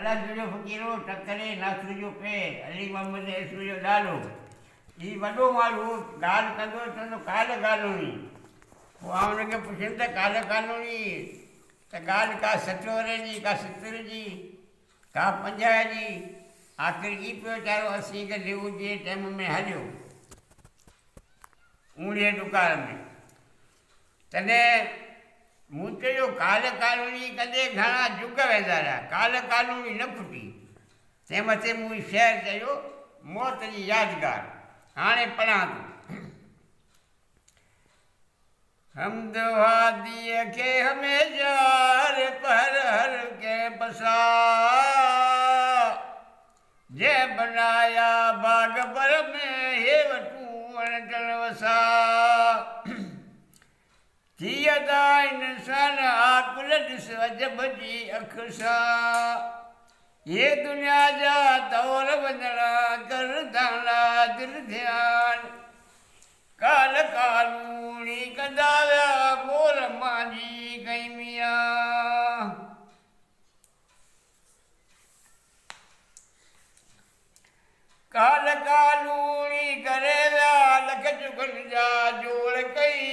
अल्लाह तुझो फ़क़ीरो टकरे नासर जो पेर अली मोहम्मद यसू जो नालो ही वॾो माण्हू ॻाल्हि कंदो चवंदो काल कानूनी पोइ आउं हुनखे पुछियुमि त काल कानूनी त ॻाल्हि का सठोरे जी का 70 जी का 50 जी आख़िर ई पियो वीचारो 80 के लिऊ जे टाइम में हलियो ऊणीअ डुकार में तॾहिं मूं चयो काल कानूनी कंदे घणा जुग वेंदा रहिया काल कानूनी न फुटी तंहिं मथे मूं शेर चयो मौत जी यादगार हाणे पढ़ां थो हमद वादीअ खे हमेशा पर हर के बसा जे बनाया बाग पर में हे वटूं वणटण वसा थियदा इंसान आकुल ॾिस अजब जी अख सां ये दुनिया जा दौर वञणा कर दाना दिल ध्यान काल कानूनी कंदा विया मोर मांजी कई मियां काल कानूनी करे विया लख चुगनि जा जोड़ कई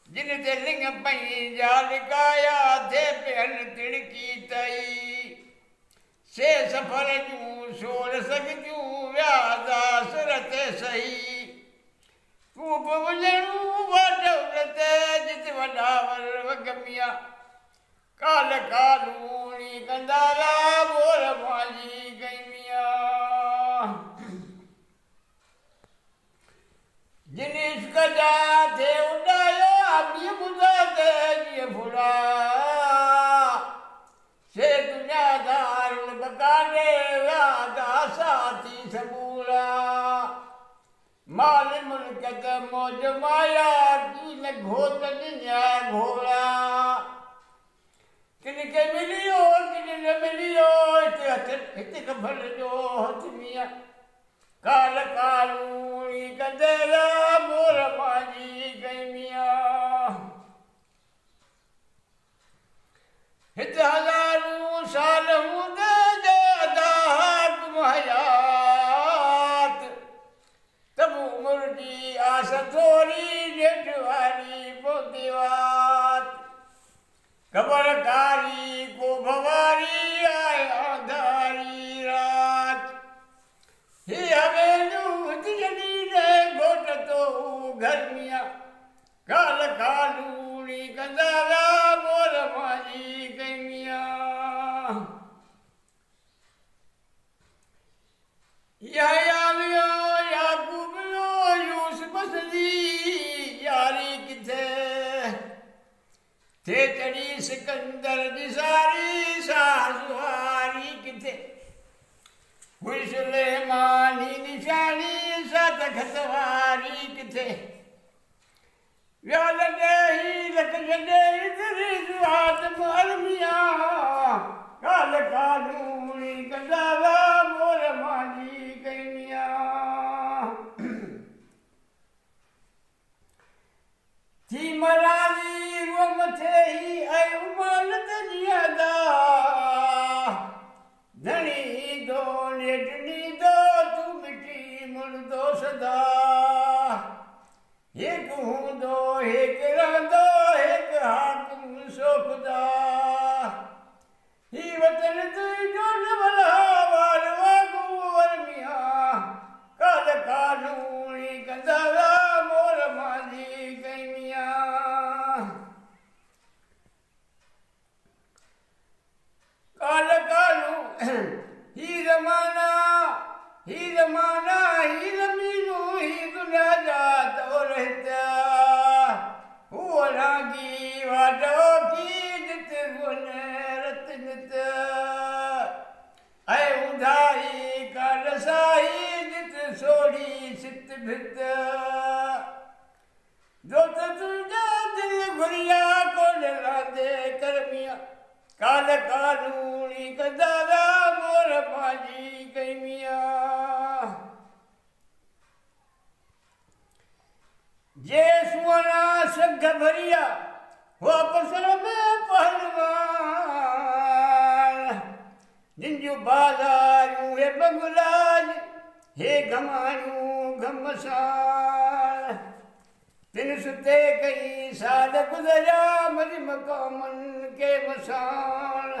जिन ते लिंग पई जा लिकाया थे पियन तिड़की तई से सफर जूं सोल सघजूं विया दासर ते सही तूं बि वञणूं वॾौलत जित वॾा वर वगमिया काल कानूनी कंदा विया मोर मांजी कई मियां जिन इश्क जा थे उॾाया ॿी ॿुधा ते जीअं फुला से दुनियादार बकाने विया दासा थी सबूला माल मुल्क त मौज माया कीन घोट ॾिना घोड़ा किन खे मिलियो किन न मिलियो हिते खबर जो हथ मियां काल कानूनी कंदे विया मोर मांजी कई मियां हिते हज़ारूं साल हूंदे हुकुम हयात तब उमिरि जी आस थोरी ॾेढ वारी पवंदी वात ख़बरकारी को भवारी आहे अंधारी रात ही हवेलियूं जॾी घोट तो गर्मिया काल कानूनी कंदा विया मोर मांजी कई मियां याया वियो याकूब वियो यूसुफ सजी यारी किथे थे चढ़ी सिकंदर जी सारी सासुहारी किथे हुई सुलेमानी निशानी सात खतवारी किथे व्याल ही लख छॾे तेरी सुहात माल मियां काल कानूनी कंदा विया मोर मांजी कई मियां थी मराजी रुअ मथे ही ऐं उमानत जी अदा धणी दो नेटनी दो तू मिटी मुंडो सदा एक हूंदो एक रहंदो एक हाकिम सो खुदा ही वतन तुंहिंजो न भला वार वागू वर मियां काल कानूनी कंदा विया मोर मांजी कई मियां काल कानू ही ज़माना ही ज़मीनू ही दुनिया जा तौर हिता हूअ रागी वाटो की जित गुन रत नित ऐं उधाई काल साई जित सोड़ी सित भित जो त तुंहिंजा दिल घुरिया कोन लादे कर मियां काल कानूनी कंदा विया मोर मांजी कई मियां जे सुवना सघ भरिया हो पसल में पहलवान जिन जूं बाज़ारूं हे बगुलाज हे घमायूं घमसाण तिन सुते कई साल गुज़रिया मरी मक़ामनि के मसाण